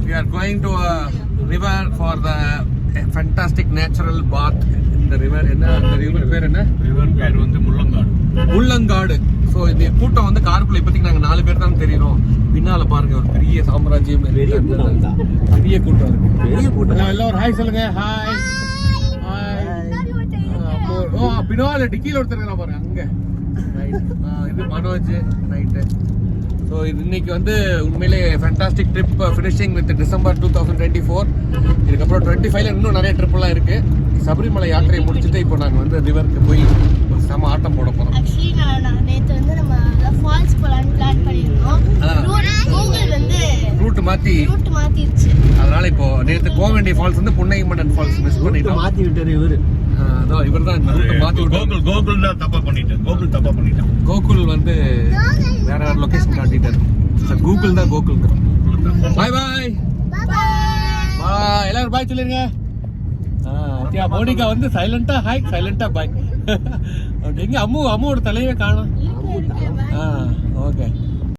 We are going to a river for the fantastic natural bath in the river. என்ன அந்த river பேர் என்ன? River பேர் வந்து முள்ளங்காடு. ஸோ இந்த கூட்டம் வந்து காருக்குள்ள இப்போதைக்கு நாங்கள் 4 பேர் தான் தெரியுறோம். பின்னால பாருங்க ஒரு பெரிய சாம்ராஜ்யம், பெரிய கூட்டம் இருக்கு. பெரிய கூட்டம். எல்லாரும் ஹாய் சொல்லுங்க. ஹாய் ஓ பின்னால டிக்கில ஒருத்தர் பாருங்க அங்க. இது மனோஜ் ரைட்டு. ஸோ இது இன்னைக்கு வந்து உண்மையிலே fantastic trip finishing with December 2024. இதுக்கப்புறம் 25ல இன்னும் நிறைய ட்ரிப்லாம் இருக்கு. சபரிமலை யாத்திரையை முடிச்சுட்டு இப்போ நாங்கள் வந்து ரிவருக்கு போய் ஒரு செம ஆட்டம் போட போகிறோம். ஆக்சுவலி நான் நேற்று வந்து நம்ம ஃபால்ஸ் போகலான்னு பிளான் பண்ணியிருந்தோம். கூகுள் வந்து ரூட் மாற்றிருச்சு. அதனால இப்போ நேற்று போக வேண்டிய ஃபால்ஸ் வந்து புன்னைமன்னன் ஃபால்ஸ் மிஸ் பண்ணிட்டோம். மாற்றி விட்டார் இவர். அதான் இவர் தான் மாற்றி விட்டார். கோகுல் தான் தப்பா பண்ணிட்டான். கோகுல் வந்து வேற லொகேஷன் காட்டிட்டாரு. கூகுள் தான் கோகுல். பாய் பாய் எல்லாரும் பாய் சொல்லிருங்க. மோனிகா வந்து சைலண்டா ஹாய், சைலண்டா பாய். எங்க அம்முவோட தலையே காணும். ஓகே